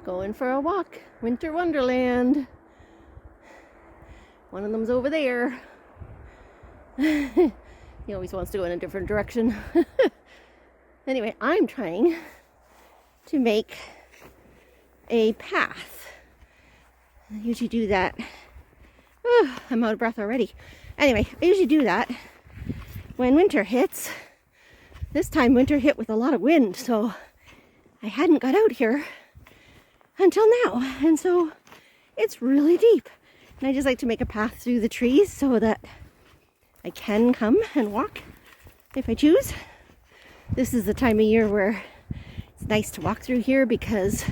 Going for a walk. Winter Wonderland. One of them's over there. He always wants to go in a different direction. Anyway, I'm trying to make a path. I usually do that. Oh, I'm out of breath already. Anyway, I usually do that when winter hits. This time winter hit with a lot of wind, so I hadn't got out here until now. And so it's really deep. And I just like to make a path through the trees so that I can come and walk if I choose. This is the time of year where it's nice to walk through here because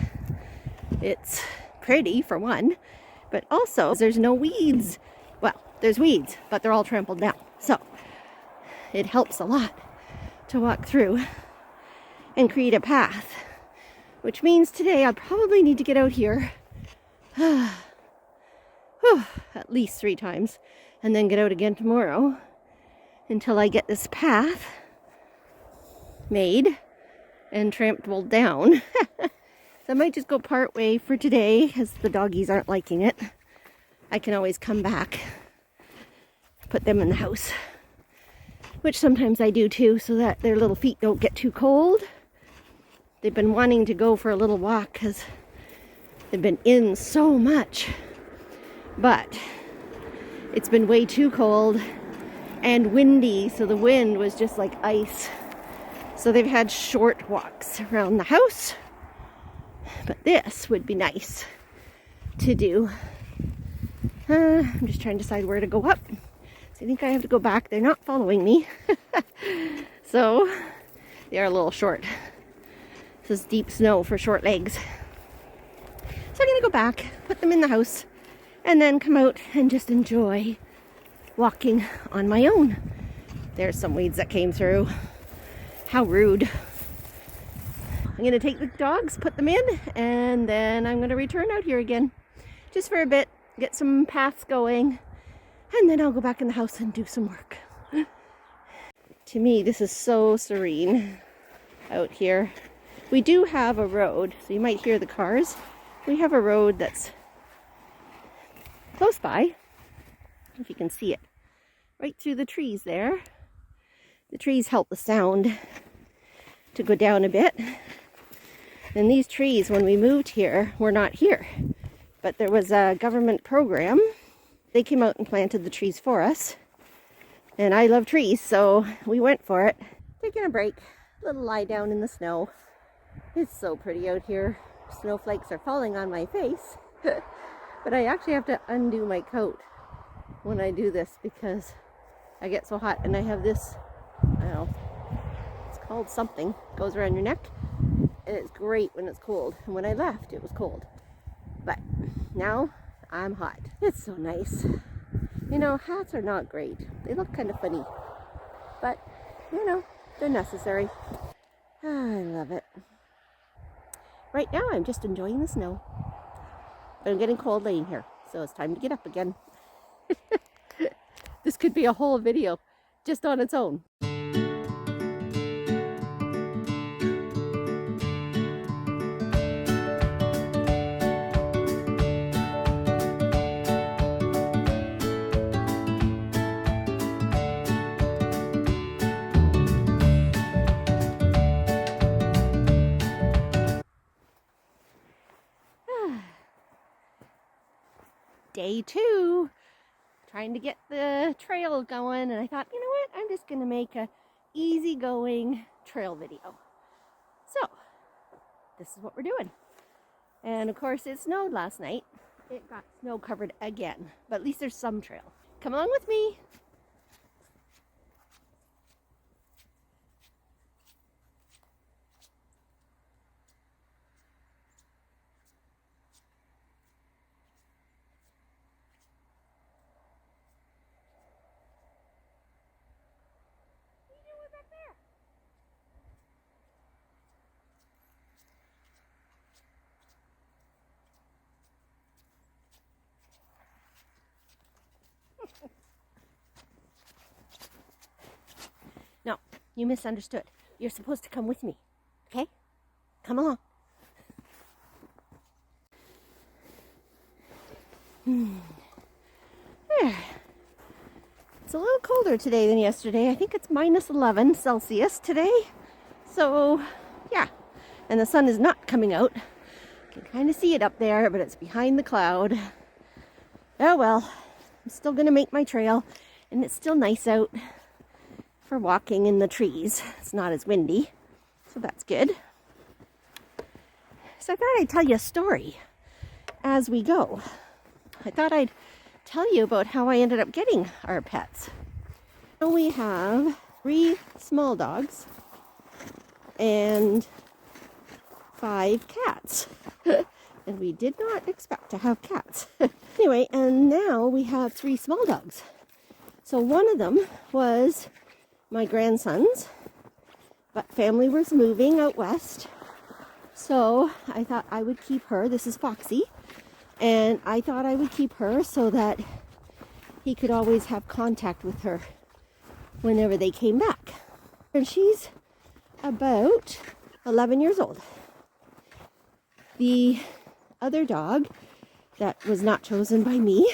it's pretty for one, but also there's no weeds. Well, there's weeds, but they're all trampled down. So it helps a lot to walk through and create a path, which means today I'll probably need to get out here at least 3 times and then get out again tomorrow until I get this path made and trampled down. So I might just go part way for today because the doggies aren't liking it. I can always come back, put them in the house, which sometimes I do too, so that their little feet don't get too cold. They've been wanting to go for a little walk because they've been in so much, but it's been way too cold and windy, so the wind was just like ice. So they've had short walks around the house, but this would be nice to do. I'm just trying to decide where to go up. So I think I have to go back. They're not following me. So they are a little short. This is deep snow for short legs. So I'm going to go back, put them in the house, and then come out and just enjoy walking on my own. There's some weeds that came through. How rude. I'm going to take the dogs, put them in, and then I'm going to return out here again. Just for a bit, get some paths going, and then I'll go back in the house and do some work. To me, this is so serene out here. We do have a road, so you might hear the cars. We have a road that's close by, if you can see it, right through the trees there. The trees help the sound to go down a bit. And these trees, when we moved here, were not here. But there was a government program. They came out and planted the trees for us. And I love trees, so we went for it. Taking a break, a little lie down in the snow. It's so pretty out here. Snowflakes are falling on my face. But I actually have to undo my coat when I do this because I get so hot. And I have this, I don't know, it's called something. It goes around your neck. And it's great when it's cold. And when I left, it was cold. But now I'm hot. It's so nice. You know, hats are not great. They look kind of funny. But, you know, they're necessary. I love it. Right now, I'm just enjoying the snow. But I'm getting cold laying here. So it's time to get up again. This could be a whole video just on its own. Day 2, trying to get the trail going, and I thought, you know what, I'm just going to make a easygoing trail video. So, this is what we're doing. And of course, it snowed last night. It got snow covered again, but at least there's some trail. Come along with me. No, you misunderstood. You're supposed to come with me, okay? Come along. There. It's a little colder today than yesterday. I think it's minus 11 Celsius today. So, yeah. And the sun is not coming out. You can kind of see it up there, but it's behind the cloud. Oh well. I'm still going to make my trail. And it's still nice out for walking in the trees. It's not as windy. So that's good. So I thought I'd tell you a story as we go. I thought I'd tell you about how I ended up getting our pets. Now we have 3 small dogs and 5 cats. And we did not expect to have cats. Anyway, and now we have 3 small dogs. So one of them was my grandson's, but family was moving out west. So I thought I would keep her. This is Foxy. And I thought I would keep her so that he could always have contact with her whenever they came back. And she's about 11 years old. The other dog that was not chosen by me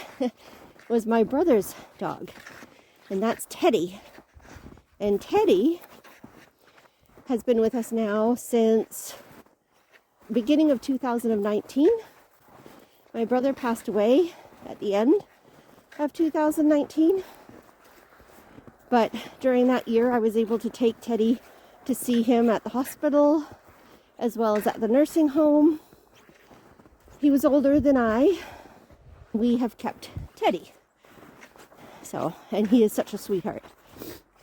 was my brother's dog. And that's Teddy. And Teddy has been with us now since beginning of 2019. My brother passed away at the end of 2019. But during that year, I was able to take Teddy to see him at the hospital as well as at the nursing home. He was older than I. We have kept Teddy. So, and he is such a sweetheart.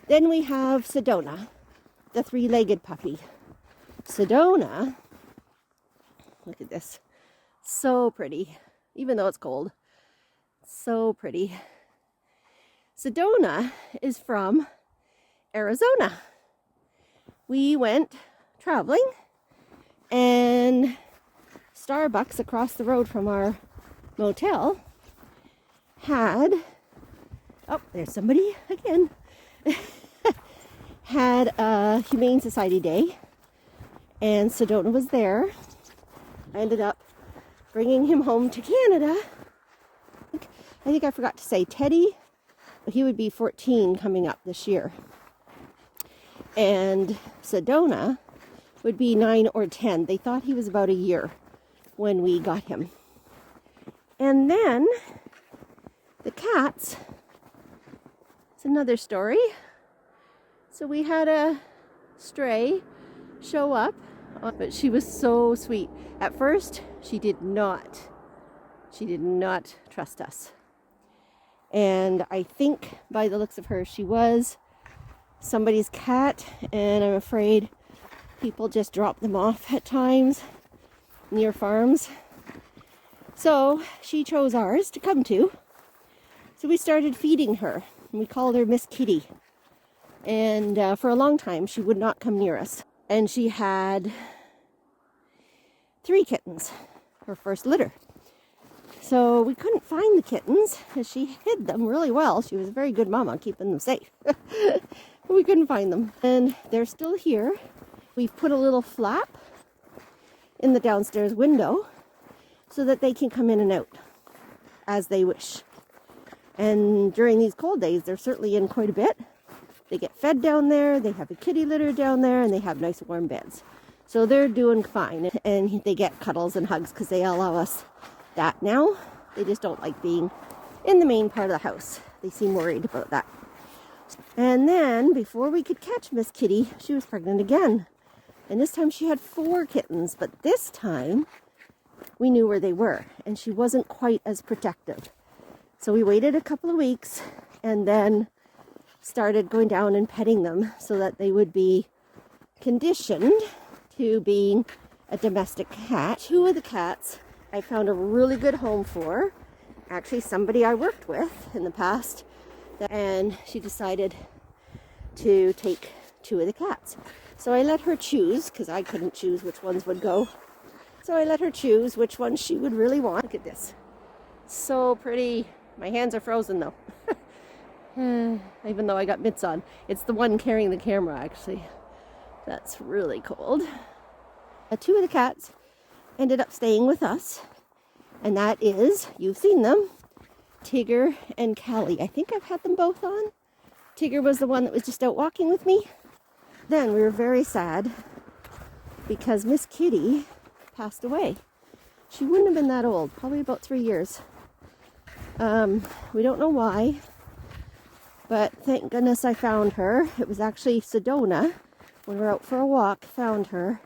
Then we have Sedona, the 3-legged puppy. Sedona, look at this. So pretty, even though it's cold. So pretty. Sedona is from Arizona. We went traveling and Starbucks across the road from our motel had, oh, there's somebody again, had a Humane Society Day, and Sedona was there. I ended up bringing him home to Canada. I think I forgot to say Teddy, he would be 14 coming up this year. And Sedona would be 9 or 10. They thought he was about a year when we got him. And then the cats, it's another story. So we had a stray show up, but she was so sweet. At first, she did not trust us. And I think by the looks of her, she was somebody's cat, and I'm afraid people just drop them off at times near farms. So she chose ours to come to. So we started feeding her, and we called her Miss Kitty. And for a long time, she would not come near us. And she had 3 kittens, her first litter. So we couldn't find the kittens, as she hid them really well. She was a very good mama, keeping them safe. We couldn't find them. And they're still here. We've put a little flap in the downstairs window so that they can come in and out as they wish. And during these cold days, they're certainly in quite a bit. They get fed down there, they have a kitty litter down there, and they have nice warm beds. So they're doing fine, and they get cuddles and hugs because they allow us that now. They just don't like being in the main part of the house. They seem worried about that. And then, before we could catch Miss Kitty, she was pregnant again. And this time she had 4 kittens, but this time we knew where they were, and she wasn't quite as protective. So we waited a couple of weeks and then started going down and petting them so that they would be conditioned to being a domestic cat. 2 of the cats I found a really good home for. Actually, somebody I worked with in the past, and she decided to take 2 of the cats. So I let her choose, because I couldn't choose which ones would go. So I let her choose which ones she would really want. Look at this. So pretty. My hands are frozen though. Even though I got mitts on. It's the one carrying the camera, actually. That's really cold. 2 of the cats ended up staying with us. And that is, you've seen them, Tigger and Callie. I think I've had them both on. Tigger was the one that was just out walking with me. Then we were very sad because Miss Kitty passed away. She wouldn't have been that old, probably about 3 years. We don't know why, but thank goodness I found her. It was actually Sedona, when we were out for a walk, found her.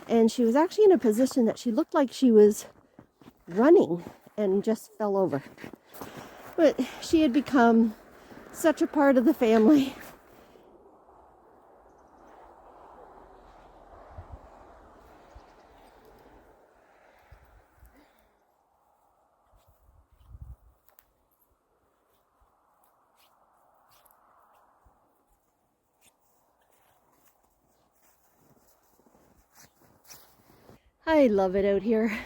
And she was actually in a position that she looked like she was running and just fell over. But she had become such a part of the family. I love it out here.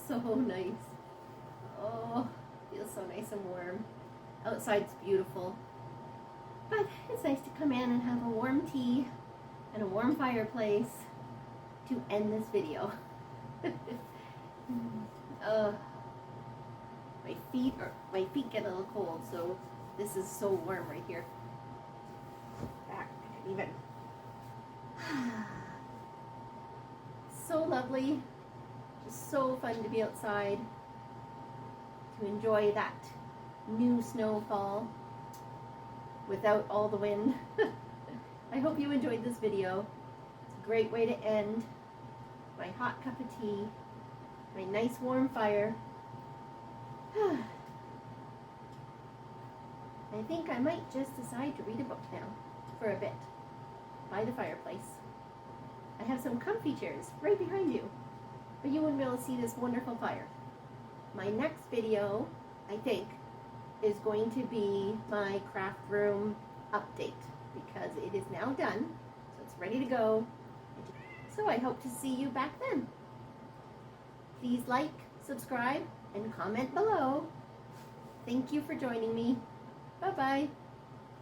So nice. Oh, feels so nice and warm. Outside's beautiful. But it's nice to come in and have a warm tea and a warm fireplace to end this video. My feet get a little cold, so this is so warm right here. Back even. So lovely. Just so fun to be outside, to enjoy that new snowfall without all the wind. I hope you enjoyed this video. It's a great way to end my hot cup of tea, my nice warm fire. I think I might just decide to read a book now for a bit by the fireplace. I have some comfy chairs right behind you, but you wouldn't be able to see this wonderful fire. My next video, I think, is going to be my craft room update because it is now done, so it's ready to go. So I hope to see you back then. Please like, subscribe, and comment below. Thank you for joining me. Bye-bye.